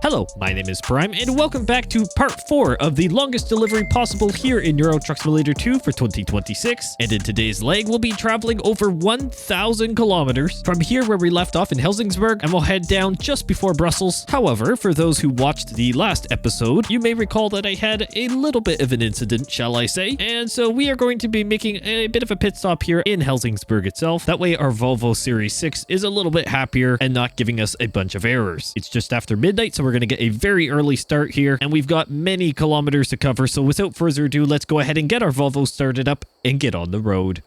Hello, my name is Prime, and welcome back to part 4 of the longest delivery possible here in Euro Truck Simulator 2 for 2026. And in today's leg, we'll be traveling over 1,000 kilometers from here where we left off in Helsingborg, and we'll head down just before Brussels. However, for those who watched the last episode, you may recall that I had a little bit of an incident, shall I say, and so we are going to be making a bit of a pit stop here in Helsingborg itself. That way our Volvo Series 6 is a little bit happier and not giving us a bunch of errors. It's just after midnight, so we're going to get a very early start here, and we've got many kilometers to cover, so without further ado, let's go ahead and get our Volvo started up and get on the road.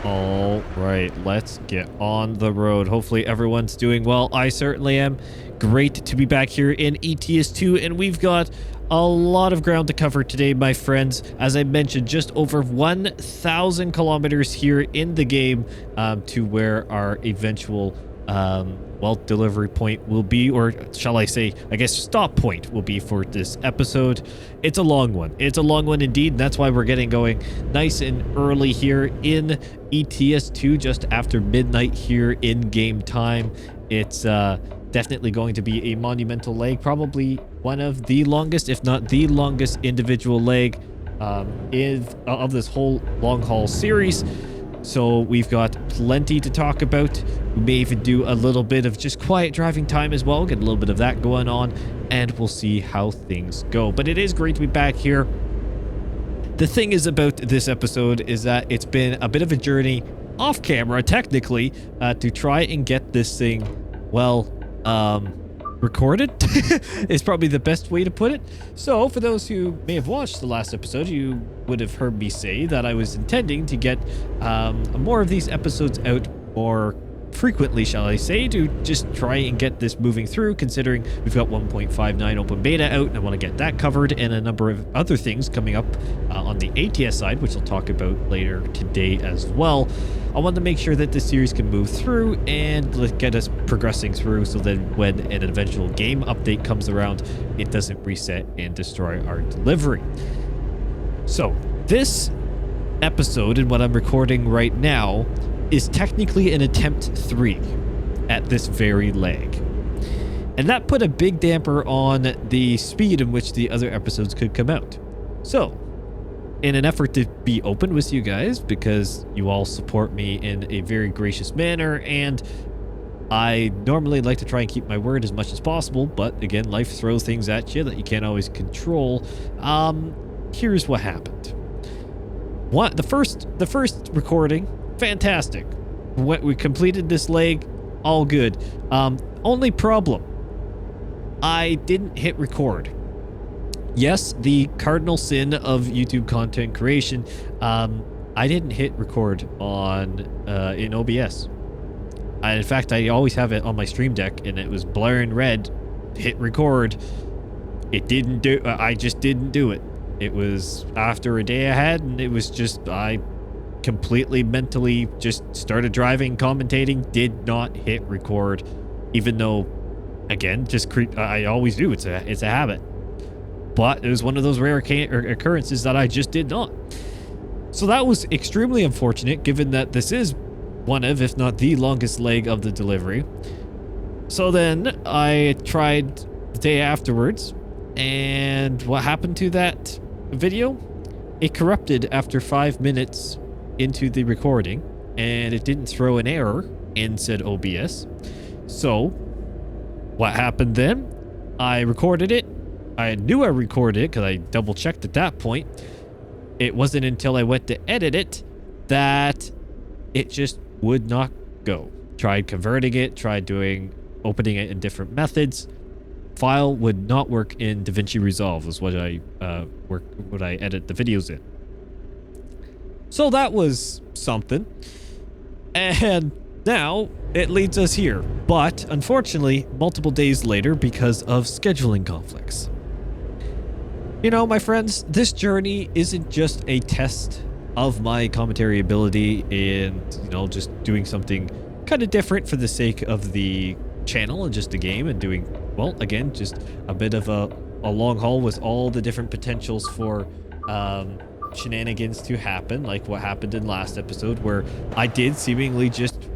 All right, let's get on the road. Hopefully everyone's doing well. I certainly am. Great to be back here in ETS2, and we've got a lot of ground to cover today, my friends. As I mentioned, just over 1,000 kilometers here in the game to where our eventual delivery point will be, or shall I say, I guess stop point will be for this episode. It's a long one. It's a long one indeed, and that's why we're getting going nice and early here in ETS2, just after midnight here in game time. It's definitely going to be a monumental leg, probably one of the longest, if not the longest individual leg of this whole long haul series. So we've got plenty to talk about. We may even do a little bit of just quiet driving time as well, get a little bit of that going on, and we'll see how things go. But it is great to be back here. The thing is about this episode is that it's been a bit of a journey off camera, technically, to try and get this thing, well, recorded is probably the best way to put it. So for those who may have watched the last episode, you would have heard me say that I was intending to get more of these episodes out more frequently, shall I say, to just try and get this moving through, considering we've got 1.59 open beta out, and I want to get that covered, and a number of other things coming up on the ATS side, which I'll talk about later today as well. I want to make sure that this series can move through and get us progressing through, so that when an eventual game update comes around, it doesn't reset and destroy our delivery. So this episode, and what I'm recording right now, is technically an attempt 3 at this very leg. And that put a big damper on the speed in which the other episodes could come out. So, in an effort to be open with you guys, because you all support me in a very gracious manner, and I normally like to try and keep my word as much as possible, but again, life throws things at you that you can't always control. Here's what happened. The first recording, fantastic. We completed this leg, all good. Only problem, I didn't hit record. Yes, the cardinal sin of YouTube content creation. I didn't hit record on in OBS. In fact, I always have it on my Stream Deck, and it was blaring red. Hit record. It didn't do. I just didn't do it. It was after a day I had, and it was just I completely mentally just started driving, commentating, did not hit record, even though, again, I always do. It's a habit. But it was one of those rare occurrences that I just did not. So that was extremely unfortunate, given that this is one of, if not the longest leg of the delivery. So then I tried the day afterwards, and what happened to that video? It corrupted after 5 minutes into the recording, and it didn't throw an error in said OBS. So what happened then? I recorded it. I knew I recorded it because I double checked at that point. It wasn't until I went to edit it that it just would not go. Tried converting it, tried opening it in different methods. File would not work in DaVinci Resolve, is what I edit the videos in. So that was something. And now it leads us here. But unfortunately, multiple days later because of scheduling conflicts. You know, my friends, this journey isn't just a test of my commentary ability and, you know, just doing something kind of different for the sake of the channel and just the game and doing, well, again, just a bit of a a long haul with all the different potentials for shenanigans to happen, like what happened in last episode, where I did seemingly just,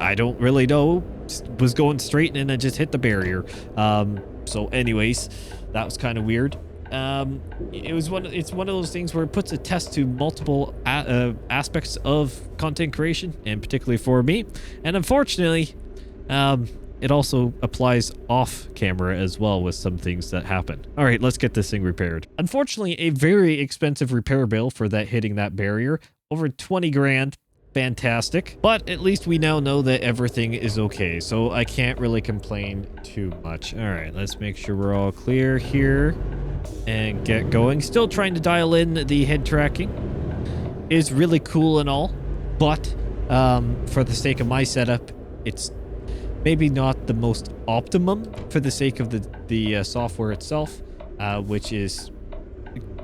I don't really know, was going straight and then I just hit the barrier. So anyways, that was kind of weird. It's one of those things where it puts a test to multiple aspects of content creation, and particularly for me. And unfortunately, it also applies off camera as well with some things that happen. All right, let's get this thing repaired. Unfortunately, a very expensive repair bill for that hitting that barrier, over 20 grand. Fantastic, but at least we now know that everything is okay, so I can't really complain too much. All right, let's make sure we're all clear here and get going. Still trying to dial in the head tracking. Is really cool and all, but for the sake of my setup, it's maybe not the most optimum for the sake of the software itself, which is,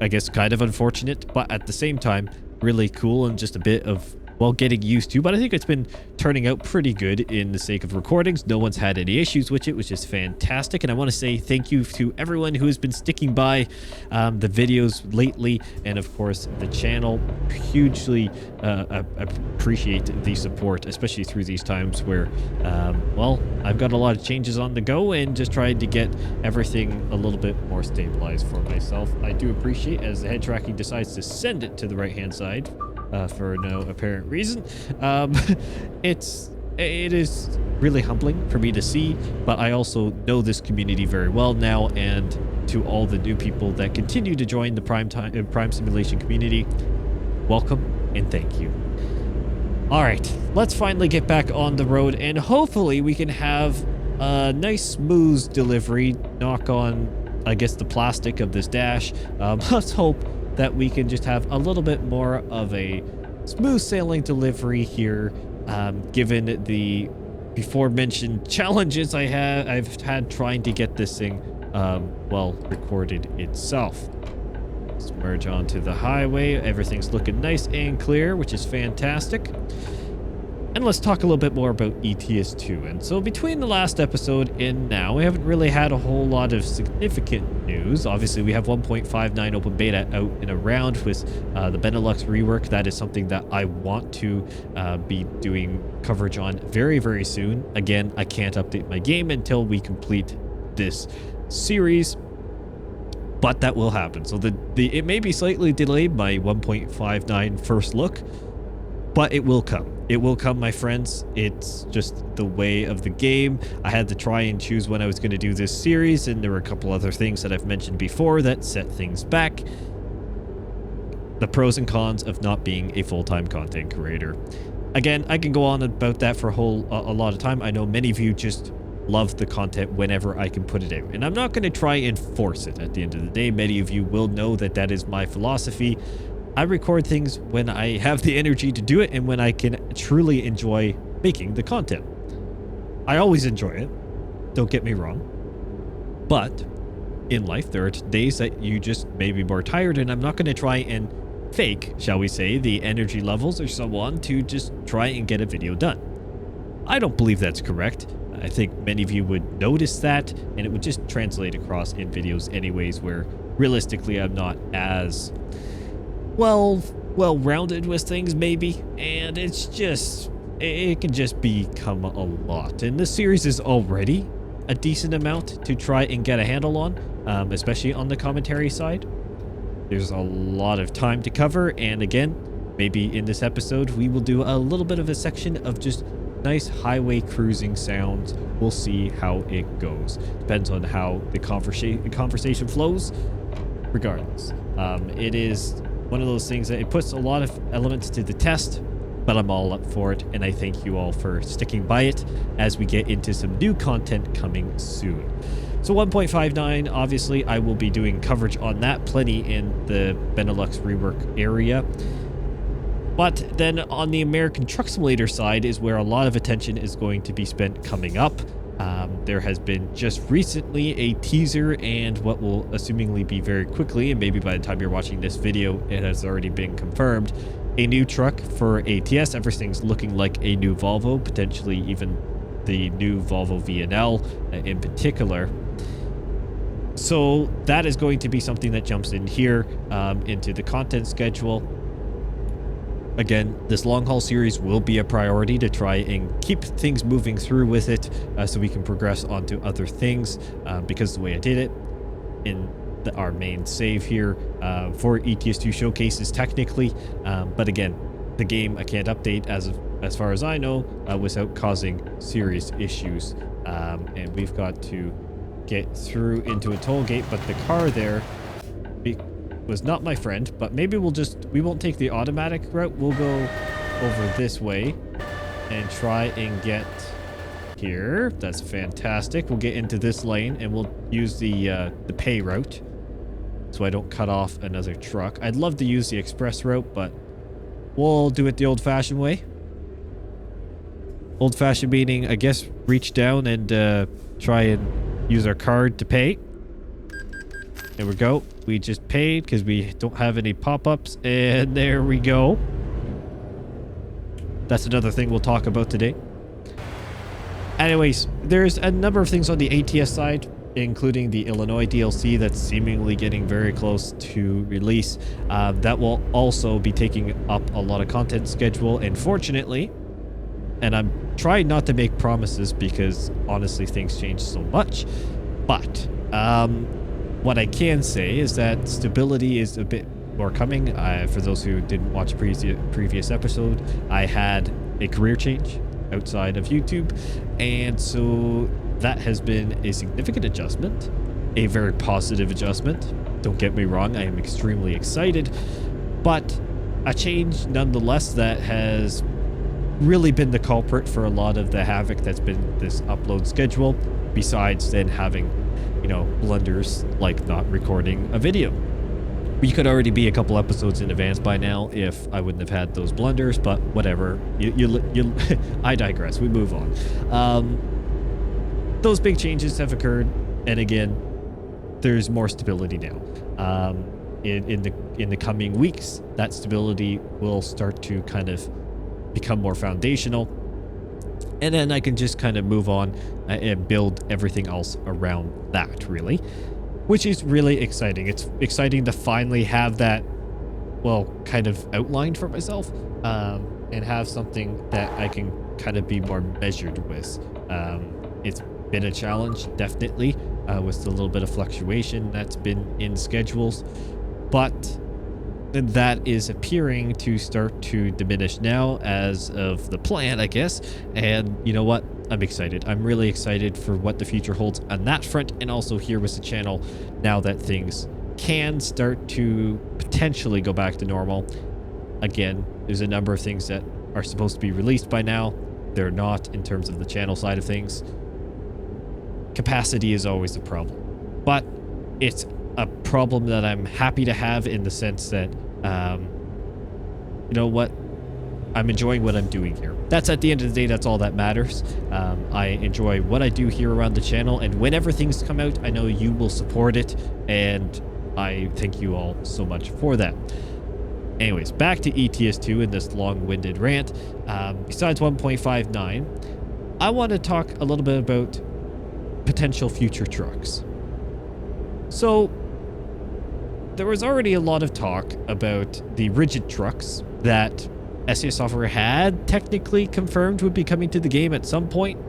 I guess, kind of unfortunate, but at the same time really cool and just a bit of, well, getting used to. But I think it's been turning out pretty good in the sake of recordings. No one's had any issues with it, which is fantastic. And I want to say thank you to everyone who has been sticking by the videos lately, and of course the channel. Hugely appreciate the support, especially through these times where well, I've got a lot of changes on the go and just trying to get everything a little bit more stabilized for myself. I do appreciate as the head tracking decides to send it to the right hand side for no apparent reason. It is really humbling for me to see, but I also know this community very well now, and to all the new people that continue to join the Prime Simulation community, welcome and thank you. All right, let's finally get back on the road, and hopefully we can have a nice smooth delivery. Knock on, I guess, the plastic of this dash. Let's hope that we can just have a little bit more of a smooth sailing delivery here, given the before mentioned challenges I've had trying to get this thing well recorded itself. Let's merge onto the highway. Everything's looking nice and clear, which is fantastic. And let's talk a little bit more about ETS2. And so between the last episode and now, we haven't really had a whole lot of significant news. Obviously, we have 1.59 open beta out and around with the Benelux rework. That is something that I want to be doing coverage on very, very soon. Again, I can't update my game until we complete this series, but that will happen. So it may be slightly delayed by 1.59 first look, but it will come. It will come, my friends. It's just the way of the game. I had to try and choose when I was going to do this series, and there were a couple other things that I've mentioned before that set things back. The pros and cons of not being a full-time content creator. Again, I can go on about that for a lot of time. I know many of you just love the content whenever I can put it out, and I'm not going to try and force it at the end of the day. Many of you will know that that is my philosophy. I record things when I have the energy to do it and when I can truly enjoy making the content. I always enjoy it, don't get me wrong, but in life there are days that you just may be more tired, and I'm not going to try and fake, shall we say, the energy levels or so on to just try and get a video done. I don't believe that's correct. I think many of you would notice that, and it would just translate across in videos anyways, where realistically I'm not as well-rounded with things, maybe, and it's just, it can just become a lot. And this series is already a decent amount to try and get a handle on, especially on the commentary side. There's a lot of time to cover, and again, maybe in this episode we will do a little bit of a section of just nice highway cruising sounds. We'll see how it goes. Depends on how the conversation flows. Regardless, it is one of those things that it puts a lot of elements to the test, but I'm all up for it, and I thank you all for sticking by it as we get into some new content coming soon. So 1.59, obviously, I will be doing coverage on that plenty in the Benelux rework area. But then on the American Truck Simulator side is where a lot of attention is going to be spent coming up. There has been just recently a teaser, and what will assumingly be very quickly, and maybe by the time you're watching this video, it has already been confirmed, a new truck for ATS. Everything's looking like a new Volvo, potentially even the new Volvo VNL in particular. So that is going to be something that jumps in here into the content schedule. Again, this long haul series will be a priority to try and keep things moving through with it so we can progress onto other things because the way I did it in our main save here for ETS2 showcases technically. But again, the game I can't update as far as I know without causing serious issues. And we've got to get through into a toll gate, but the car there was not my friend. But maybe we won't take the automatic route. We'll go over this way and try and get here. That's fantastic. We'll get into this lane and we'll use the pay route so I don't cut off another truck. I'd love to use the express route, but we'll do it the old-fashioned way. Old-fashioned meaning, I guess, reach down and try and use our card to pay. There we go. We just paid because we don't have any pop-ups, and there we go. That's another thing we'll talk about today. Anyways, there's a number of things on the ATS side, including the Illinois DLC that's seemingly getting very close to release. That will also be taking up a lot of content schedule, and fortunately, and I'm trying not to make promises because honestly things change so much, but what I can say is that stability is a bit more coming. For those who didn't watch previous episode, I had a career change outside of YouTube, and so that has been a significant adjustment, a very positive adjustment. Don't get me wrong, I am extremely excited, but a change nonetheless that has really been the culprit for a lot of the havoc that's been this upload schedule, besides then having, you know, blunders like not recording a video. We could already be a couple episodes in advance by now if I wouldn't have had those blunders, but whatever. I digress. We move on. Those big changes have occurred, and again, there's more stability now. In the coming weeks, that stability will start to kind of become more foundational, and then I can just kind of move on and build everything else around that, really, which is really exciting. It's exciting to finally have that, well, kind of outlined for myself, and have something that I can kind of be more measured with. It's been a challenge, definitely, with the little bit of fluctuation that's been in schedules, but that is appearing to start to diminish now as of the plan, I guess. And you know what? I'm excited. I'm really excited for what the future holds on that front, and also here with the channel now that things can start to potentially go back to normal. Again, there's a number of things that are supposed to be released by now. They're not in terms of the channel side of things. Capacity is always a problem, but it's a problem that I'm happy to have in the sense that, you know what? I'm enjoying what I'm doing here. That's at the end of the day, that's all that matters. I enjoy what I do here around the channel, and whenever things come out, I know you will support it, and I thank you all so much for that. Anyways, back to ETS2 in this long-winded rant. Besides 1.59, I want to talk a little bit about potential future trucks. So there was already a lot of talk about the rigid trucks that SES Software had technically confirmed would be coming to the game at some point,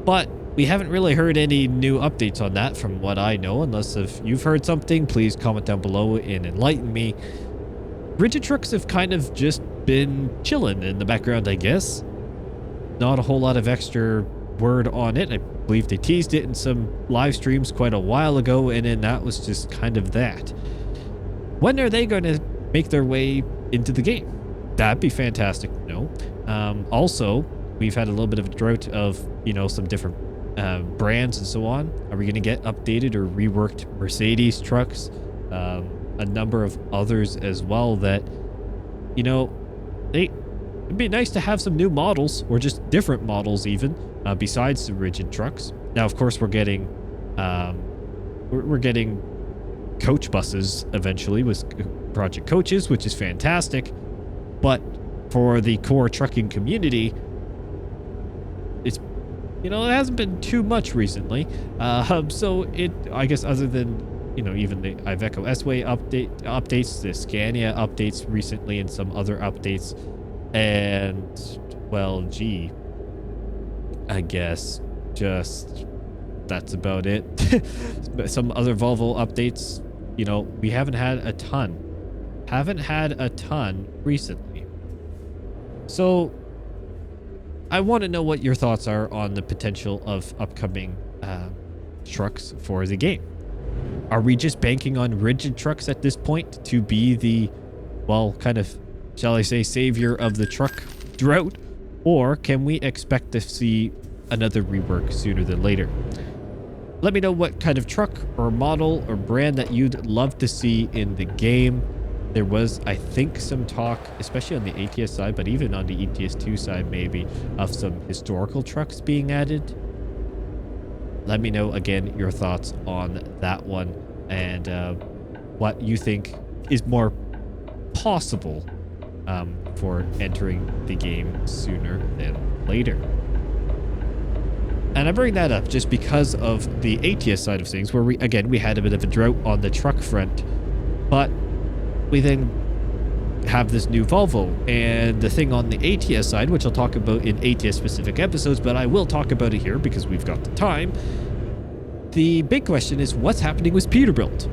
but we haven't really heard any new updates on that from what I know. Unless if you've heard something, please comment down below and enlighten me. Rigid trucks have kind of just been chilling in the background, I guess. Not a whole lot of extra word on it. I believe they teased it in some live streams quite a while ago, and then that was just kind of that. When are they going to make their way into the game? That'd be fantastic to know. Also, we've had a little bit of a drought of, you know, some different brands and so on. Are we going to get updated or reworked Mercedes trucks? A number of others as well that, you know, it'd be nice to have some new models, or just different models even, besides the rigid trucks. Now, of course, we're getting coach buses eventually with project coaches, which is fantastic. But for the core trucking community, it's it hasn't been too much recently. So I guess other than, even the Iveco S-Way updates, the Scania updates recently, and some other updates, and, well, gee, I guess just that's about it. Some other Volvo updates, we haven't had a ton. Haven't had a ton recently. So I want to know what your thoughts are on the potential of upcoming trucks for the game. Are we just banking on rigid trucks at this point to be the, well, kind of, shall I say, savior of the truck drought? Or can we expect to see another rework sooner than later? Let me know what kind of truck or model or brand that you'd love to see in the game. There was, I think, some talk, especially on the ATS side, but even on the ETS2 side maybe, of some historical trucks being added. Let me know, again, your thoughts on that one and what you think is more possible for entering the game sooner than later. And I bring that up just because of the ATS side of things, where we had a bit of a drought on the truck front, but we then have this new Volvo. And the thing on the ATS side, which I'll talk about in ATS specific episodes, but I will talk about it here because we've got the time. The big question is what's happening with Peterbilt?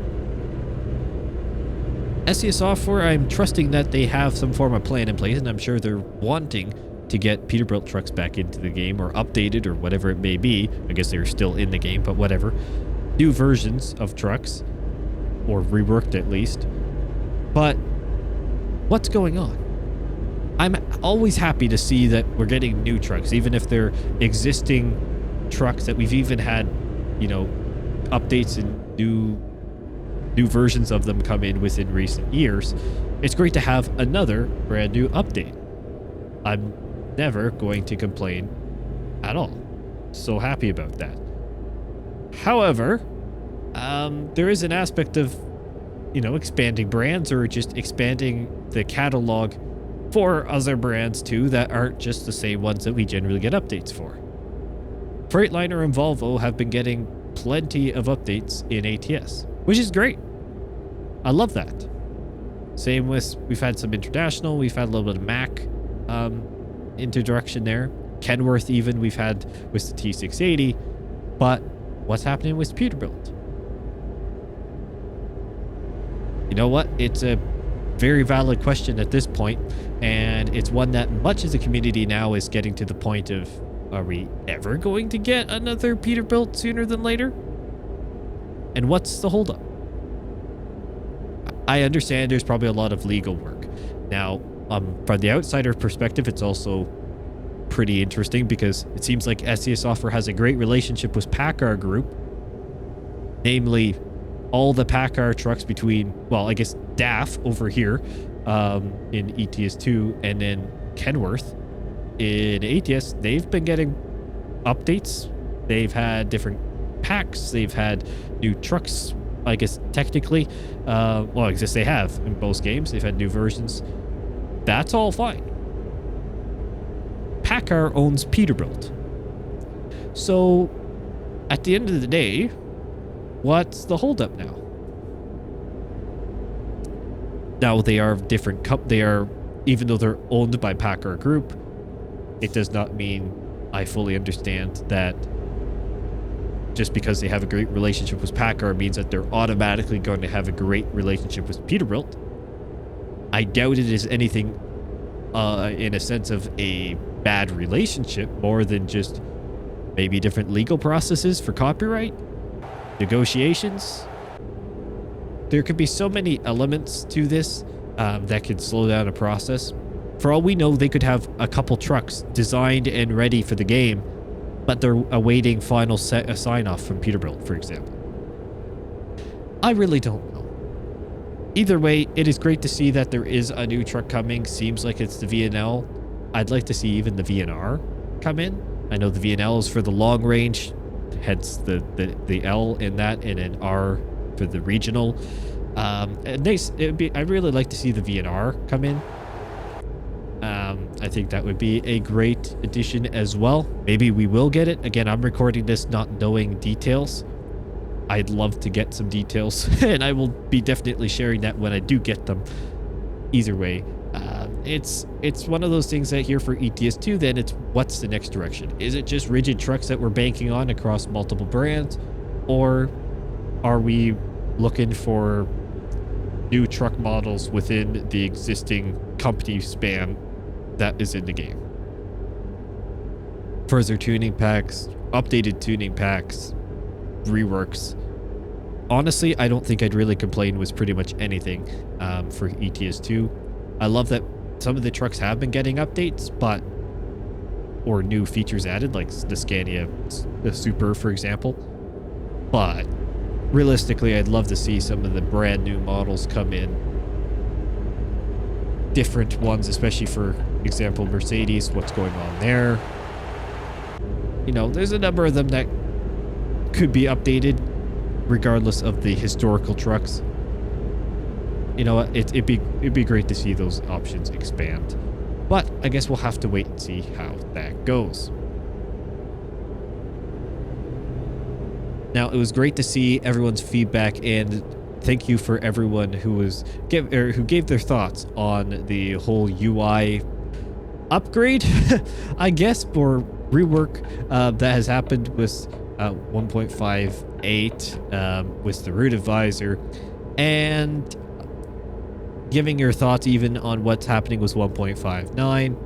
SES Software, I'm trusting that they have some form of plan in place, and I'm sure they're wanting to get Peterbilt trucks back into the game, or updated, or whatever it may be. I guess they're still in the game, but whatever. New versions of trucks, or reworked at least. But what's going on? I'm always happy to see that we're getting new trucks, even if they're existing trucks that we've even had, updates and new versions of them come in within recent years. It's great to have another brand new update. I'm never going to complain at all. So happy about that. However, there is an aspect of, expanding brands, or just expanding the catalog for other brands too that aren't just the same ones that we generally get updates for. Freightliner and Volvo have been getting plenty of updates in ATS, which is great. I love that. Same with, we've had some international, we've had a little bit of Mac introduction there. Kenworth even we've had with the T680. But what's happening with Peterbilt? You know what? It's a very valid question at this point, and it's one that much of the community now is getting to the point of, are we ever going to get another Peterbilt sooner than later? And what's the holdup? I understand there's probably a lot of legal work. Now, from the outsider perspective, it's also pretty interesting because it seems like SES Software has a great relationship with PACCAR Group, namely all the PACCAR trucks between, well, I guess DAF over here in ETS2 and then Kenworth in ATS. They've been getting updates. They've had different packs. They've had new trucks, I guess, technically. Well, I guess they have in both games. They've had new versions. That's all fine. PACCAR owns Peterbilt. So, at the end of the day, what's the holdup now? Now, they are different. They are, even though they're owned by PACCAR Group, it does not mean I fully understand that just because they have a great relationship with PACCAR means that they're automatically going to have a great relationship with Peterbilt. I doubt it is anything in a sense of a bad relationship, more than just maybe different legal processes for copyright, negotiations. There could be so many elements to this that could slow down a process. For all we know, they could have a couple trucks designed and ready for the game, but they're awaiting final sign-off from Peterbilt, for example. I really don't know. Either way, it is great to see that there is a new truck coming. Seems like it's the VNL. I'd like to see even the VNR come in. I know the VNL is for the long range, hence the L in that, and an R for the regional. Nice. I'd really like to see the VNR come in. I think that would be a great addition as well. Maybe we will get it. Again, I'm recording this not knowing details. I'd love to get some details, and I will be definitely sharing that when I do get them. Either way, it's one of those things that here for ETS2, then it's what's the next direction? Is it just rigid trucks that we're banking on across multiple brands, or are we looking for new truck models within the existing company span that is in the game? Further tuning packs, updated tuning packs, reworks. Honestly, I don't think I'd really complain with pretty much anything for ETS2. I love that some of the trucks have been getting updates, or new features added, like the Scania the Super, for example. But realistically, I'd love to see some of the brand new models come in. Different ones, especially for example, Mercedes, what's going on there. You know, there's a number of them that could be updated regardless of the historical trucks. You know what, it'd be great to see those options expand, but I guess we'll have to wait and see how that goes. Now, it was great to see everyone's feedback, and thank you for everyone who gave their thoughts on the whole UI upgrade, I guess, or rework that has happened with 1.58 with the root advisor, and giving your thoughts even on what's happening with 1.59,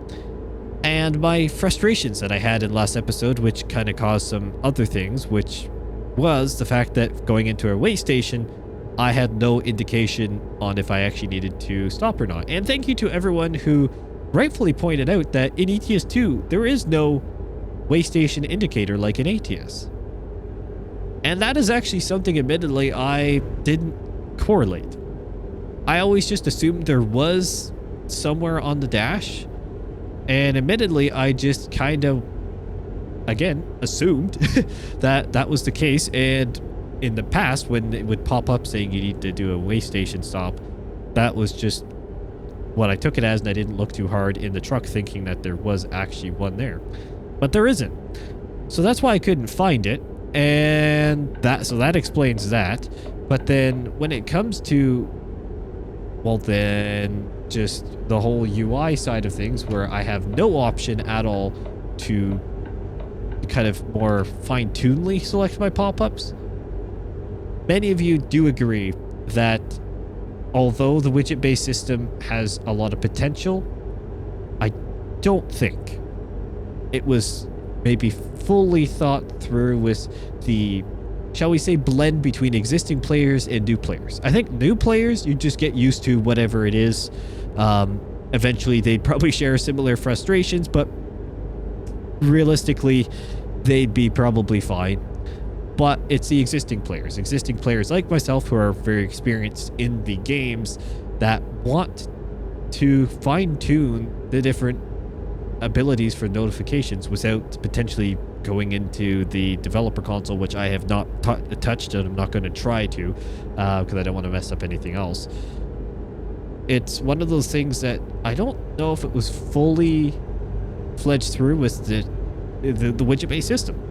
and my frustrations that I had in last episode, which kind of caused some other things, which was the fact that going into a way station, I had no indication on if I actually needed to stop or not. And thank you to everyone who rightfully pointed out that in ETS2, there is no way station indicator like in ATS. And that is actually something, admittedly, I didn't correlate. I always just assumed there was somewhere on the dash. And admittedly, I just kind of, again, assumed that that was the case. And in the past, when it would pop up saying you need to do a way station stop, that was just what I took it as, and I didn't look too hard in the truck thinking that there was actually one there. But there isn't. So that's why I couldn't find it. And that explains that. But then when it comes to, well, then just the whole UI side of things, where I have no option at all to kind of more fine-tunedly select my pop-ups. Many of you do agree that although the widget-based system has a lot of potential, I don't think it was maybe fully thought through with the, shall we say, blend between existing players and new players. I think new players, you just get used to whatever it is. Eventually, they'd probably share similar frustrations, but realistically, they'd be probably fine. But it's the existing players like myself, who are very experienced in the games, that want to fine-tune the different abilities for notifications without potentially going into the developer console, which I have not touched, and I'm not going to try to, because I don't want to mess up anything else. It's one of those things that I don't know if it was fully fledged through with the widget-based system.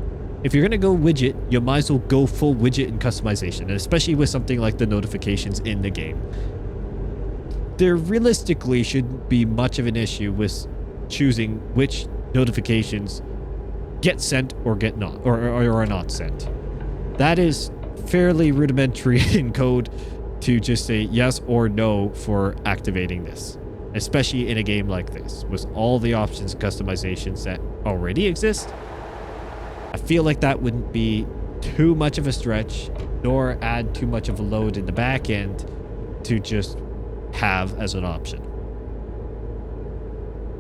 If you're going to go widget, you might as well go full widget and customization, and especially with something like the notifications in the game. There realistically shouldn't be much of an issue with choosing which notifications get sent or get not, or are not sent. That is fairly rudimentary in code to just say yes or no for activating this, especially in a game like this with all the options and customizations that already exist. I feel like that wouldn't be too much of a stretch, nor add too much of a load in the back end to just have as an option.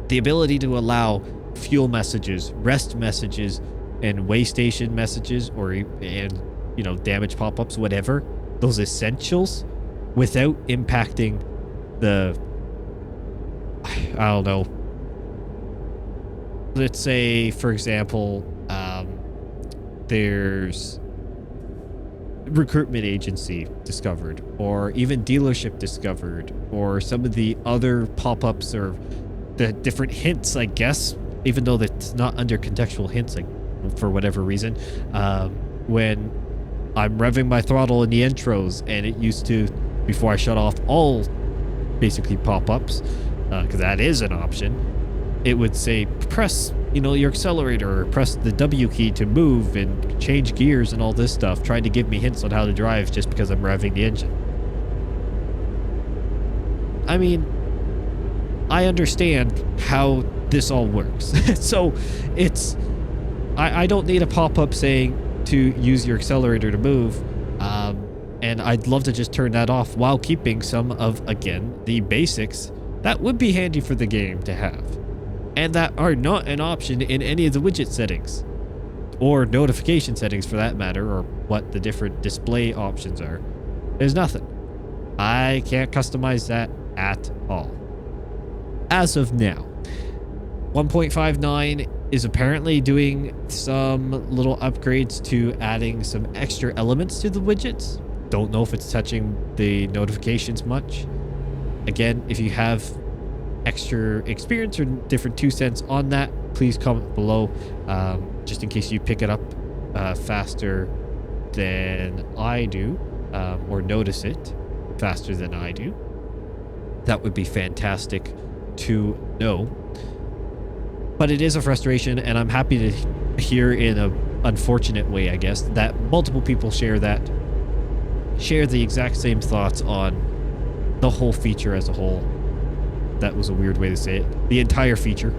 The ability to allow fuel messages, rest messages, and way station messages, and damage pop-ups, whatever, those essentials, without impacting the, I don't know, let's say, for example, there's recruitment agency discovered, or even dealership discovered, or some of the other pop-ups or the different hints, I guess, even though that's not under contextual hints, like for whatever reason, when I'm revving my throttle in the intros, and it used to, before I shut off all basically pop-ups, because that is an option, it would say press, your accelerator, or press the W key to move and change gears and all this stuff, trying to give me hints on how to drive just because I'm revving the engine. I mean, I understand how this all works. So I don't need a pop-up saying to use your accelerator to move. And I'd love to just turn that off while keeping some of, again, the basics that would be handy for the game to have, and that are not an option in any of the widget settings or notification settings for that matter, or what the different display options are. There's nothing. I can't customize that at all. As of now, 1.59 is apparently doing some little upgrades to adding some extra elements to the widgets. Don't know if it's touching the notifications much. Again, if you have extra experience or different 2 cents on that, please comment below, just in case you pick it up faster than I do, or notice it faster than I do. That would be fantastic to know. But it is a frustration, and I'm happy to hear, in a unfortunate way, I guess, that multiple people share the exact same thoughts on the whole feature as a whole. That was a weird way to say it. The entire feature.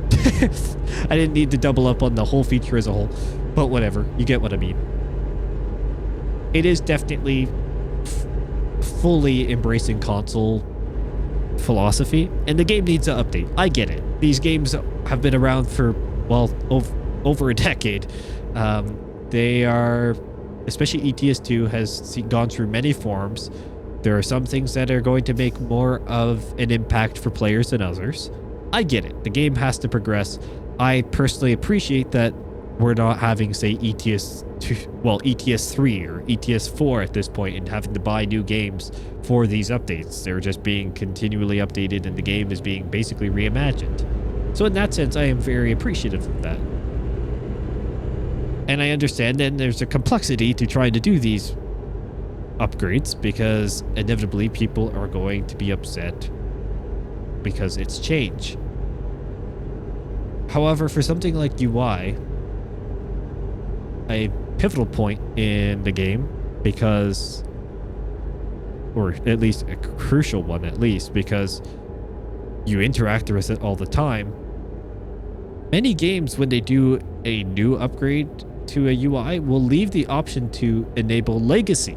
I didn't need to double up on the whole feature as a whole, but whatever. You get what I mean. It is definitely fully embracing console philosophy, and the game needs an update. I get it. These games have been around for, well, over a decade. They are, especially ETS2 has gone through many forms. There are some things that are going to make more of an impact for players than others. I get it. The game has to progress. I personally appreciate that we're not having, say, ETS3 or ETS4 at this point, and having to buy new games for these updates. They're just being continually updated, and the game is being basically reimagined. So in that sense, I am very appreciative of that. And I understand then there's a complexity to trying to do these upgrades, because inevitably people are going to be upset because it's change. However, for something like UI, a pivotal point in the game, because, or at least a crucial one at least, because you interact with it all the time. Many games, when they do a new upgrade to a UI, will leave the option to enable legacy.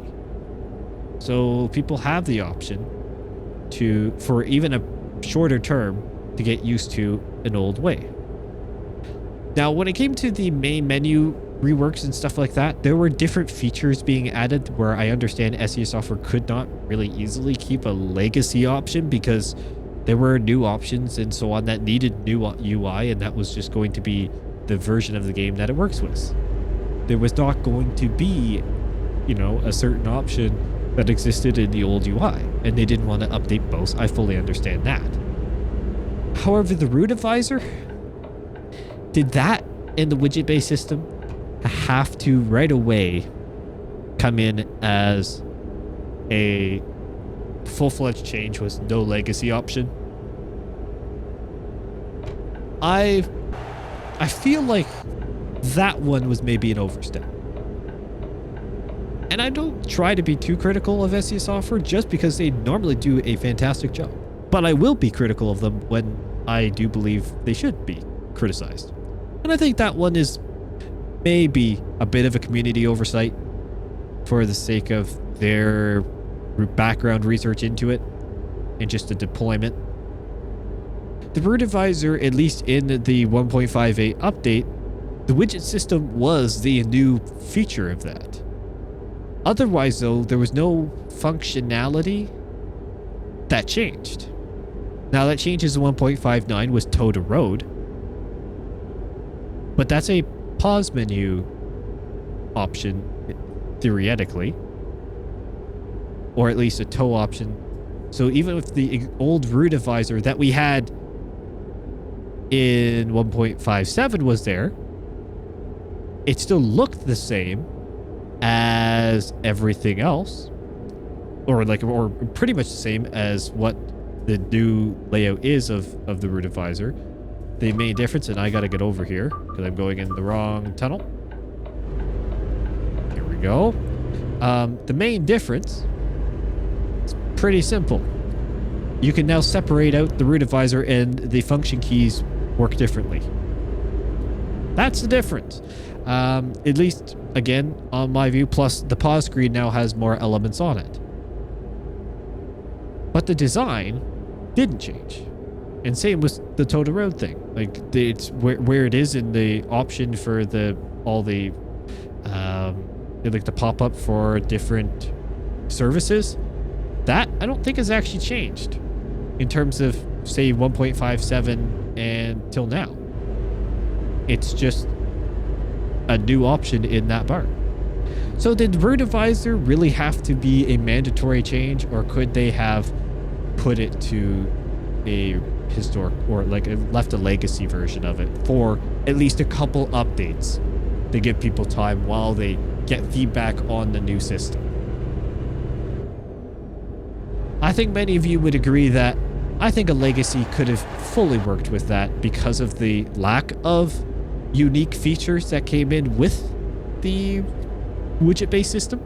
So people have the option to, for even a shorter term, to get used to an old way. Now, when it came to the main menu reworks and stuff like that, there were different features being added where I understand SES Software could not really easily keep a legacy option, because there were new options and so on that needed new UI, and that was just going to be the version of the game that it works with. There was not going to be, a certain option that existed in the old UI, and they didn't want to update both. I fully understand that. However, the root advisor, did that in the widget-based system have to right away come in as a full-fledged change with no legacy option? I feel like that one was maybe an overstep. And I don't try to be too critical of SES Software just because they normally do a fantastic job. But I will be critical of them when I do believe they should be criticized. And I think that one is maybe a bit of a community oversight for the sake of their background research into it and just a deployment. The root advisor, at least in the 1.58 update, the widget system was the new feature of that. Otherwise, though, there was no functionality that changed. Now, that changes to 1.59 was tow to road, but that's a pause menu option, theoretically, or at least a tow option. So even with the old root advisor that we had in 1.57 was there, it still looked the same as everything else, or pretty much the same as what the new layout is of the root advisor. The main difference, and I gotta get over here because I'm going in the wrong tunnel. Here we go. The main difference is pretty simple. You can now separate out the root advisor and the function keys work differently. That's the difference. At least, again, on my view, plus the pause screen now has more elements on it. But the design didn't change. And same with the total road thing. Like, it's where it is in the option for the pop-up for different services. That, I don't think has actually changed in terms of, say, 1.57 and till now. It's just a new option in that bar. So did root advisor really have to be a mandatory change, or could they have put it to a historic, or left a legacy version of it for at least a couple updates to give people time while they get feedback on the new system? I think many of you would agree that I think a legacy could have fully worked with that because of the lack of unique features that came in with the widget-based system.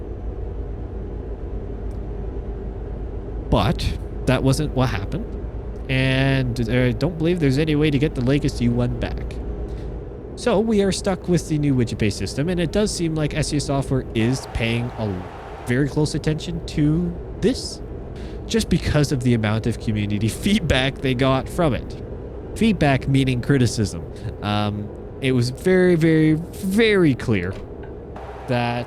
But that wasn't what happened. And I don't believe there's any way to get the legacy one back. So we are stuck with the new widget-based system, and it does seem like SES Software is paying a very close attention to this, just because of the amount of community feedback they got from it. Feedback meaning criticism. It was very, very, very clear that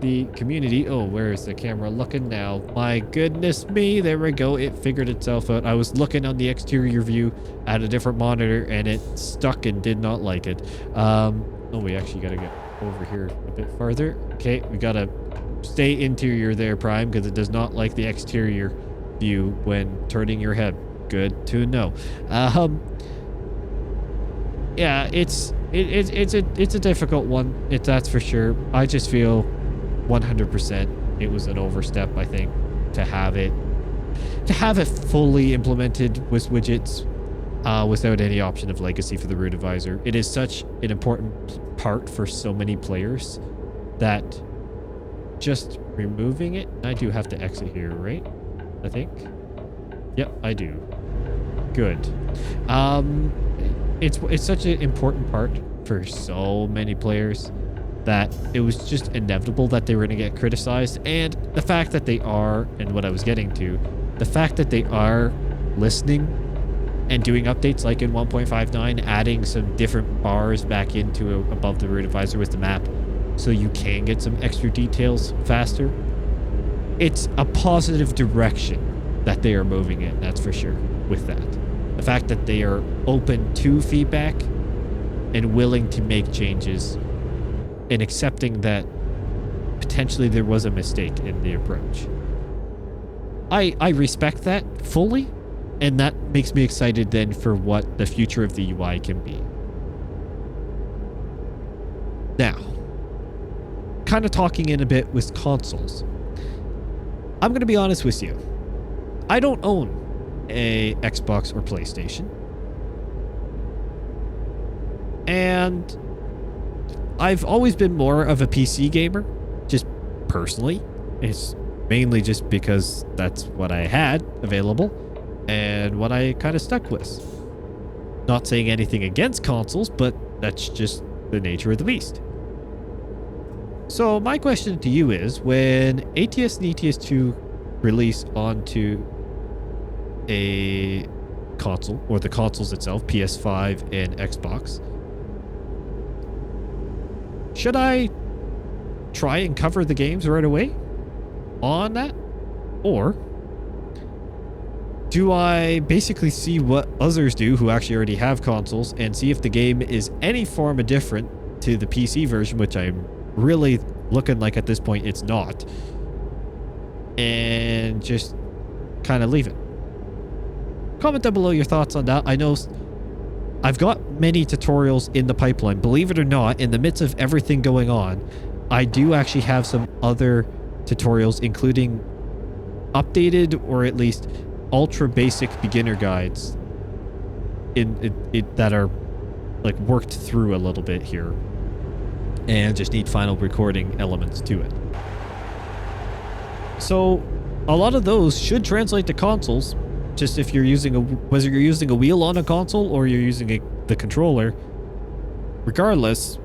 the community... Oh, where is the camera looking now? My goodness me. There we go. It figured itself out. I was looking on the exterior view at a different monitor, and it stuck and did not like it. Oh, we actually got to get over here a bit farther. Okay, we got to stay interior there, Prime, because it does not like the exterior view when turning your head. Good to know. Yeah, it's a difficult one. That's for sure. I just feel 100% it was an overstep, I think, to have it fully implemented with widgets without any option of legacy for the root advisor. It is such an important part for so many players that just removing it... I do have to exit here, right? I think. Yep, I do. Good. It's such an important part for so many players that it was just inevitable that they were going to get criticized. And the fact that they are, and what I was getting to, the fact that they are listening and doing updates like in 1.59, adding some different bars back into above the root advisor with the map so you can get some extra details faster. It's a positive direction that they are moving in, that's for sure, with that. The fact that they are open to feedback and willing to make changes and accepting that potentially there was a mistake in the approach. I respect that fully, and that makes me excited then for what the future of the UI can be. Now, kind of talking in a bit with consoles. I'm going to be honest with you. I don't own a Xbox or PlayStation. And I've always been more of a PC gamer, just personally. It's mainly just because that's what I had available and what I kind of stuck with. Not saying anything against consoles, but that's just the nature of the beast. So my question to you is, when ATS and ETS2 release onto a console, or the consoles itself, PS5 and Xbox, should I try and cover the games right away on that? Or do I basically see what others do who actually already have consoles and see if the game is any form of different to the PC version, which I'm really looking like at this point it's not, and just kind of leave it? Comment down below your thoughts on that. I know I've got many tutorials in the pipeline. Believe it or not, in the midst of everything going on, I do actually have some other tutorials, including updated or at least ultra basic beginner guides that are like worked through a little bit here and just need final recording elements to it. So a lot of those should translate to consoles. Just if you're using whether you're using a wheel on a console or you're using the controller, regardless,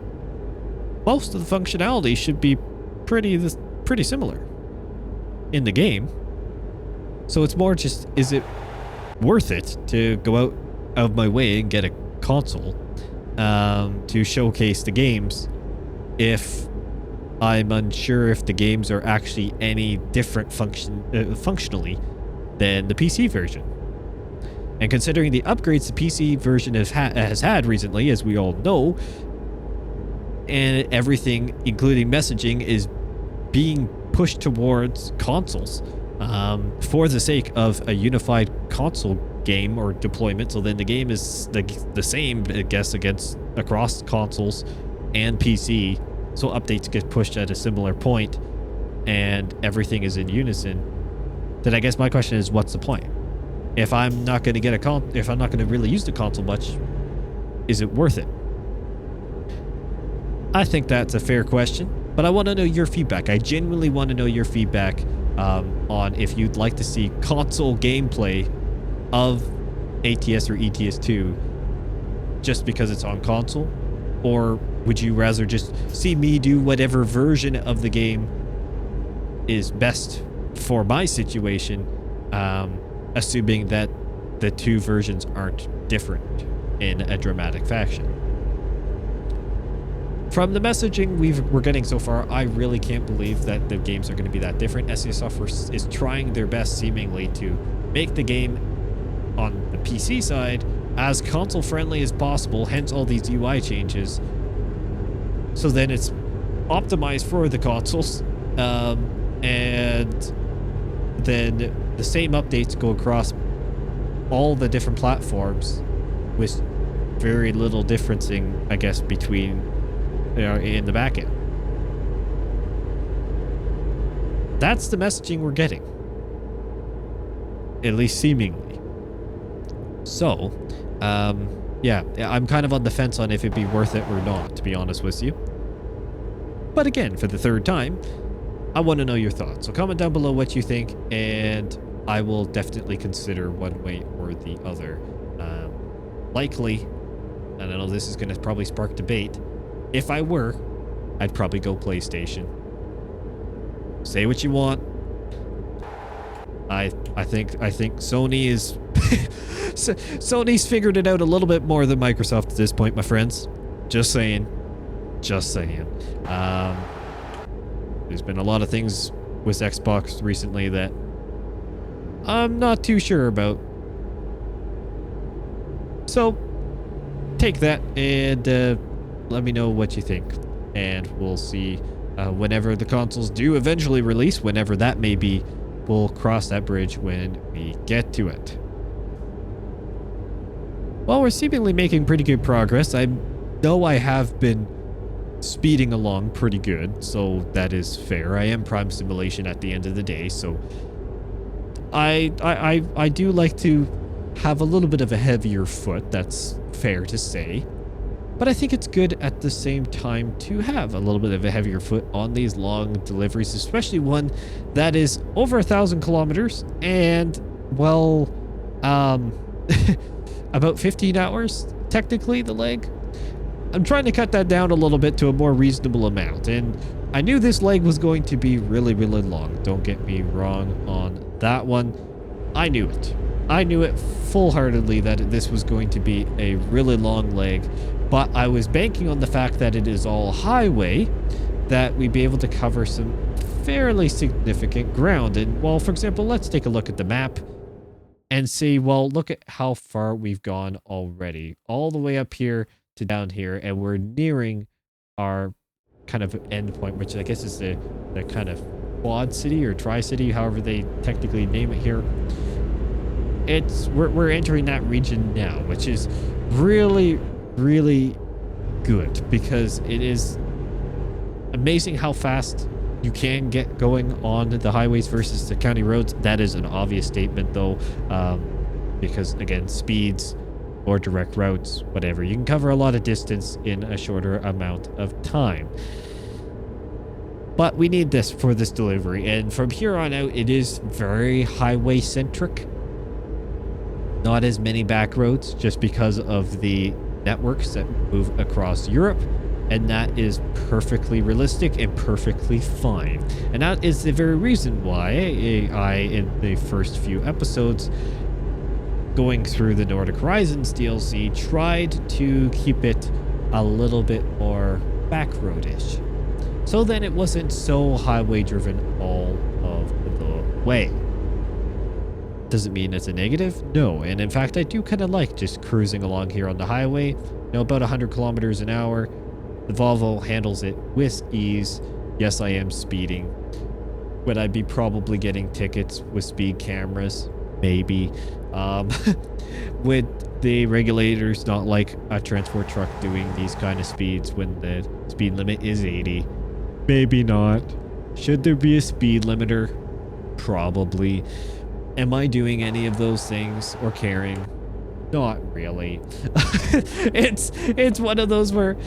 most of the functionality should be pretty similar in the game. So it's more just, is it worth it to go out of my way and get a console to showcase the games if I'm unsure if the games are actually any different functionally than the PC version. And considering the upgrades the PC version has had recently, as we all know, and everything, including messaging, is being pushed towards consoles for the sake of a unified console game or deployment. So then the game is the same, I guess, across consoles and PC. So updates get pushed at a similar point and everything is in unison. Then I guess my question is, what's the point? If I'm not going to get if I'm not going to really use the console much, is it worth it? I think that's a fair question, but I want to know your feedback. I genuinely want to know your feedback on if you'd like to see console gameplay of ATS or ETS2 just because it's on console, or would you rather just see me do whatever version of the game is best for my situation, assuming that the two versions aren't different in a dramatic fashion. From the messaging we're getting so far, I really can't believe that the games are going to be that different. SES Software is trying their best, seemingly, to make the game on the PC side as console friendly as possible, hence all these UI changes. So then it's optimized for the consoles, and then the same updates go across all the different platforms with very little differencing, I guess, between in the back end. That's the messaging we're getting, at least seemingly. So, yeah, I'm kind of on the fence on if it'd be worth it or not, to be honest with you. But again, for the third time, I want to know your thoughts. So comment down below what you think, and I will definitely consider one way or the other. Likely, and I know this is going to probably spark debate, if I were, I'd probably go PlayStation. Say what you want. I think Sony is Sony's figured it out a little bit more than Microsoft at this point, my friends. Just saying. Just saying. There's been a lot of things with Xbox recently that I'm not too sure about. So take that and let me know what you think, and we'll see whenever the consoles do eventually release, whenever that may be. We'll cross that bridge when we get to it. Well, we're seemingly making pretty good progress. I know I have been speeding along pretty good, so that is fair. I am Prime Simulation at the end of the day, so I do like to have a little bit of a heavier foot. That's fair to say. But I think it's good at the same time to have a little bit of a heavier foot on these long deliveries, especially one that is over 1,000 kilometers and, well, about 15 hours, technically, the leg. I'm trying to cut that down a little bit to a more reasonable amount, and I knew this leg was going to be really, really long. Don't get me wrong on that one. I knew it. I knew it full-heartedly that this was going to be a really long leg, but I was banking on the fact that it is all highway, that we'd be able to cover some fairly significant ground. And, well, for example, let's take a look at the map and see, well, look at how far we've gone already. All the way up here to down here, and we're nearing our kind of end point, which I guess is the kind of quad city or tri-city, however they technically name it here. We're entering that region now, which is really, really good because it is amazing how fast you can get going on the highways versus the county roads. That is an obvious statement though, because again, speeds or direct routes, whatever, you can cover a lot of distance in a shorter amount of time. But we need this for this delivery, and from here on out it is very highway centric. Not as many back roads just because of the networks that move across Europe, and that is perfectly realistic and perfectly fine. And that is the very reason why I in the first few episodes going through the Nordic Horizons DLC tried to keep it a little bit more back roadish, so then it wasn't so highway driven all of the way. Doesn't mean it's a negative, no. And in fact, I do kind of like just cruising along here on the highway, about 100 kilometers an hour. The Volvo handles it with ease. Yes, I am speeding. Would I be probably getting tickets with speed cameras? Maybe. Would the regulators not like a transport truck doing these kind of speeds when the speed limit is 80? Maybe not. Should there be a speed limiter? Probably. Am I doing any of those things or caring? Not really. It's one of those where,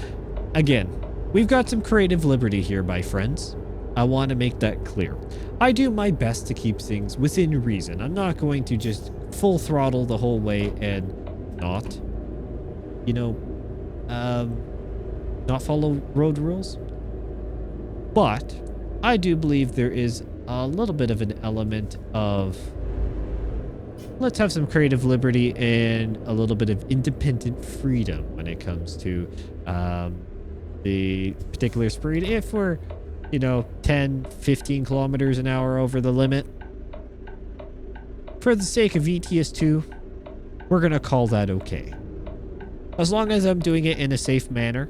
again, we've got some creative liberty here, my friends. I want to make that clear. I do my best to keep things within reason. I'm not going to just full throttle the whole way and not, not follow road rules. But I do believe there is a little bit of an element of let's have some creative liberty and a little bit of independent freedom when it comes to the particular speed. If we're, 10, 15 kilometers an hour over the limit, for the sake of ETS2, we're going to call that okay. As long as I'm doing it in a safe manner,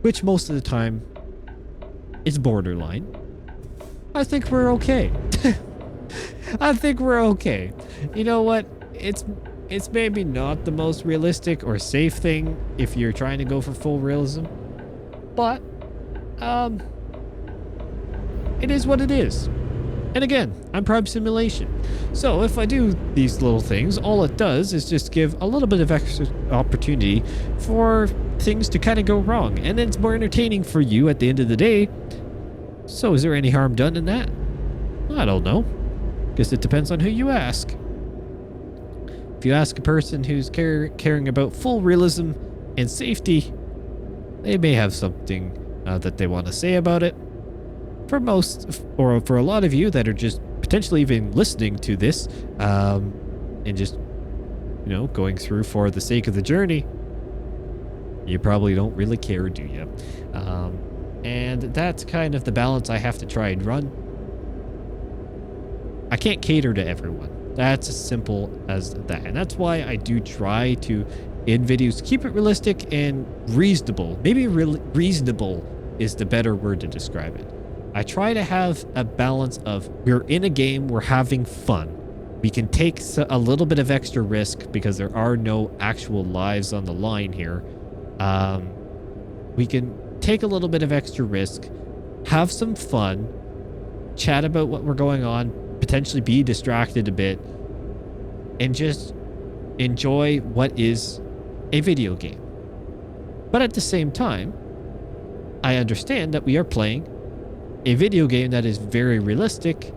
which most of the time is borderline, I think we're okay. I think we're okay. You know what? It's maybe not the most realistic or safe thing if you're trying to go for full realism, but it is what it is. And again, I'm Prime Simulation. So if I do these little things, all it does is just give a little bit of extra opportunity for things to kind of go wrong. And then it's more entertaining for you at the end of the day. So is there any harm done in that? I don't know. Guess it depends on who you ask. If you ask a person who's caring about full realism and safety, they may have something that they want to say about it. For most, or for a lot of you that are just potentially even listening to this, and just, going through for the sake of the journey, you probably don't really care, do you? And that's kind of the balance I have to try and run. I can't cater to everyone. That's as simple as that. And that's why I do try to, in videos, keep it realistic and reasonable. Maybe reasonable is the better word to describe it. I try to have a balance of, we're in a game, we're having fun. We can take a little bit of extra risk because there are no actual lives on the line here. We can take a little bit of extra risk, have some fun, chat about what we're going on, potentially be distracted a bit, and just enjoy what is a video game. But at the same time, I understand that we are playing a video game that is very realistic,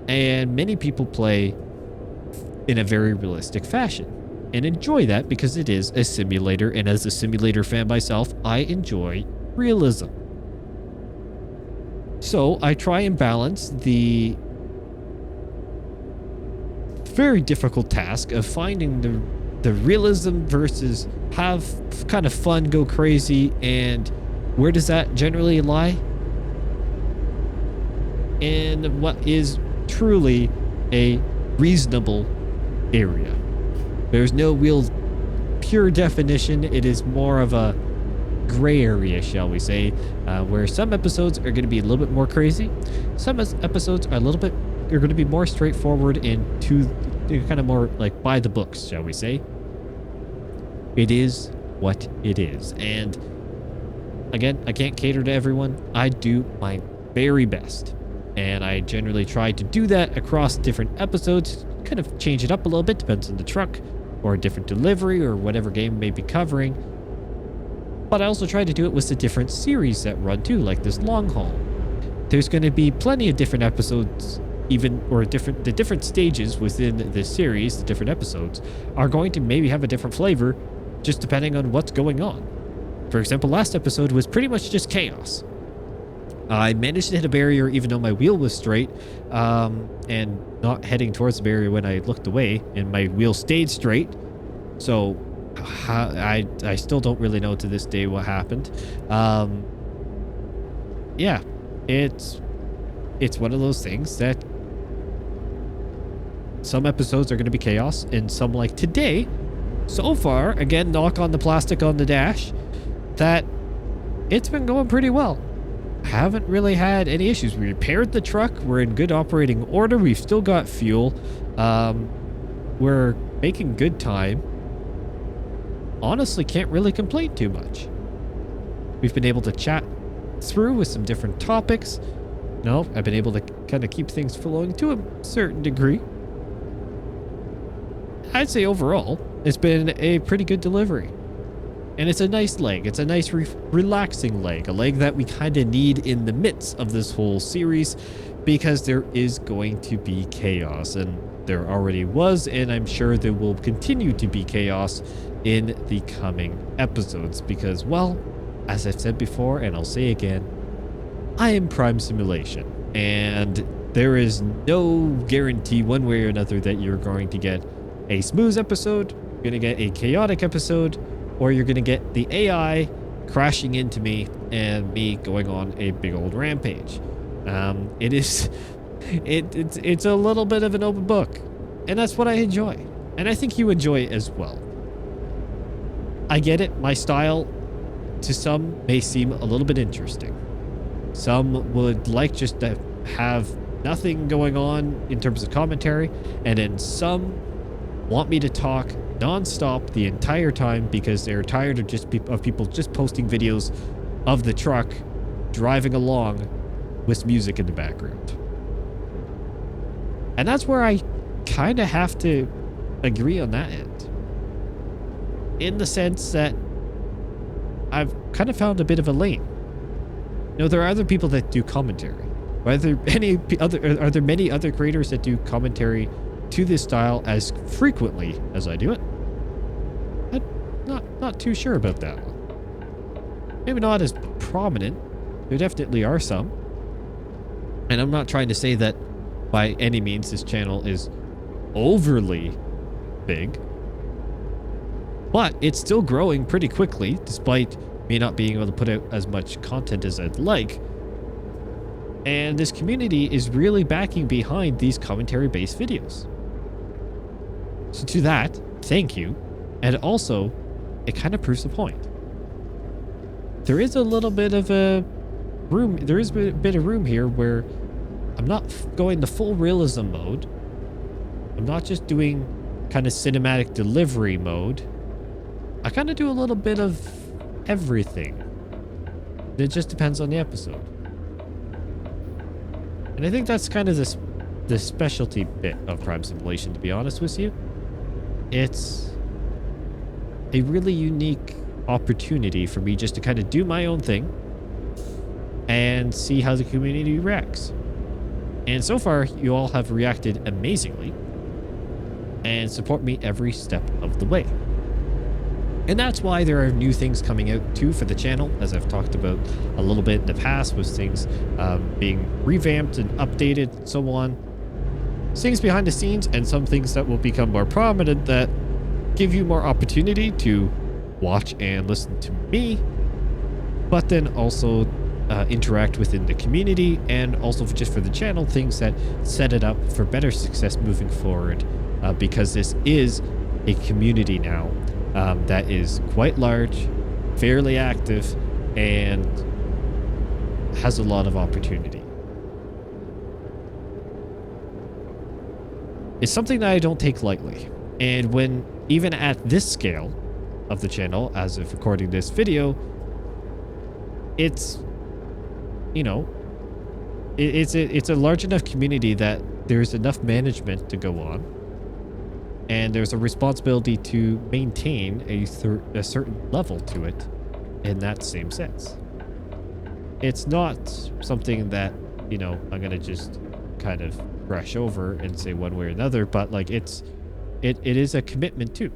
and many people play in a very realistic fashion and enjoy that because it is a simulator, and as a simulator fan myself, I enjoy realism. So I try and balance the very difficult task of finding the realism versus have kind of fun, go crazy, and where does that generally lie? In what is truly a reasonable area. There's no real pure definition. It is more of a gray area, shall we say, where some episodes are going to be a little bit more crazy. Some episodes are going to be more straightforward and to kind of more like by the books, shall we say. it is what it is. And again, I can't cater to everyone. I do my very best. And I generally try to do that across different episodes, kind of change it up a little bit, depends on the truck or a different delivery or whatever game may be covering. But I also try to do it with the different series that run too, like this long haul. There's going to be plenty of different episodes, the different stages within this series, the different episodes, are going to maybe have a different flavor just depending on what's going on. For example, last episode was pretty much just chaos. I managed to hit a barrier even though my wheel was straight, and not heading towards the barrier when I looked away, and my wheel stayed straight. So I still don't really know to this day what happened. Yeah, it's one of those things that some episodes are going to be chaos, and some, like today, so far, again, knock on the plastic on the dash, that it's been going pretty well. Haven't really had any issues. We repaired the truck. We're in good operating order. We've still got fuel. We're making good time. Honestly, can't really complain too much. We've been able to chat through with some different topics. No, I've been able to kind of keep things flowing to a certain degree. I'd say overall, it's been a pretty good delivery. And it's a nice leg. It's a nice relaxing leg. A leg that we kind of need in the midst of this whole series, because there is going to be chaos. And there already was, and I'm sure there will continue to be chaos in the coming episodes. Because, well, as I've said before, and I'll say again, I am Prime Simulation. And there is no guarantee one way or another that you're going to get a smooth episode, you're going to get a chaotic episode, or you're going to get the AI crashing into me and me going on a big old rampage. It's a little bit of an open book, and that's what I enjoy. And I think you enjoy it as well. I get it. My style to some may seem a little bit interesting. Some would like just to have nothing going on in terms of commentary, and then some want me to talk non-stop the entire time because they're tired of people just posting videos of the truck driving along with music in the background. And that's where I kind of have to agree on that end, in the sense that I've kind of found a bit of a lane. You know, there are other people that do commentary. Are there many other creators that do commentary to this style as frequently as I do it? I'm not too sure about that one. Maybe not as prominent. There definitely are some. And I'm not trying to say that by any means this channel is overly big. But it's still growing pretty quickly, despite me not being able to put out as much content as I'd like. And this community is really backing behind these commentary-based videos. So to that, thank you. And also, it kind of proves the point. There is a little bit of a room. There is a bit of room here where I'm not going the full realism mode. I'm not just doing kind of cinematic delivery mode. I kind of do a little bit of everything. It just depends on the episode. And I think that's kind of the specialty bit of Prime Simulation, to be honest with you. It's a really unique opportunity for me just to kind of do my own thing and see how the community reacts. And so far, you all have reacted amazingly and support me every step of the way. And that's why there are new things coming out too for the channel, as I've talked about a little bit in the past, with things being revamped and updated and so on. Things behind the scenes, and some things that will become more prominent that give you more opportunity to watch and listen to me, but then also interact within the community, and also just for the channel, things that set it up for better success moving forward, because this is a community now that is quite large, fairly active, and has a lot of opportunity. It's something that I don't take lightly. And when, even at this scale of the channel as of recording this video, it's, you know, it's a large enough community that there's enough management to go on, and there's a responsibility to maintain a certain level to it in that same sense. It's not something that, you know, I'm gonna just kind of brush over and say one way or another, but like it is a commitment too.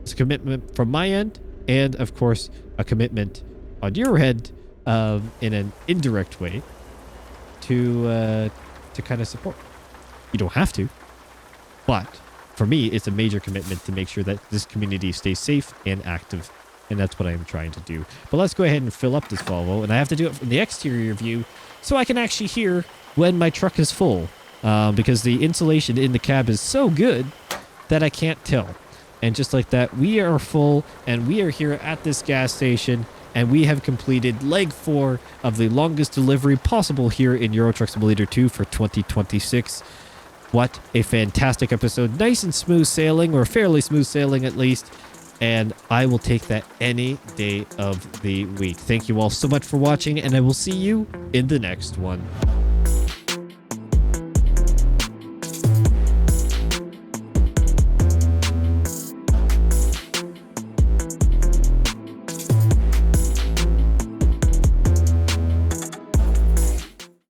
It's a commitment from my end, and of course a commitment on your end, in an indirect way to kind of support. You don't have to, but for me, it's a major commitment to make sure that this community stays safe and active, and that's what I'm trying to do. But let's go ahead and fill up this Volvo, and I have to do it from the exterior view so I can actually hear when my truck is full, because the insulation in the cab is so good that I can't tell. And just like that, we are full, and we are here at this gas station, and we have completed leg 4 of the longest delivery possible here in Euro Truck Simulator 2 for 2026. What a fantastic episode. Nice and smooth sailing, or fairly smooth sailing at least. And I will take that any day of the week. Thank you all so much for watching, and I will see you in the next one.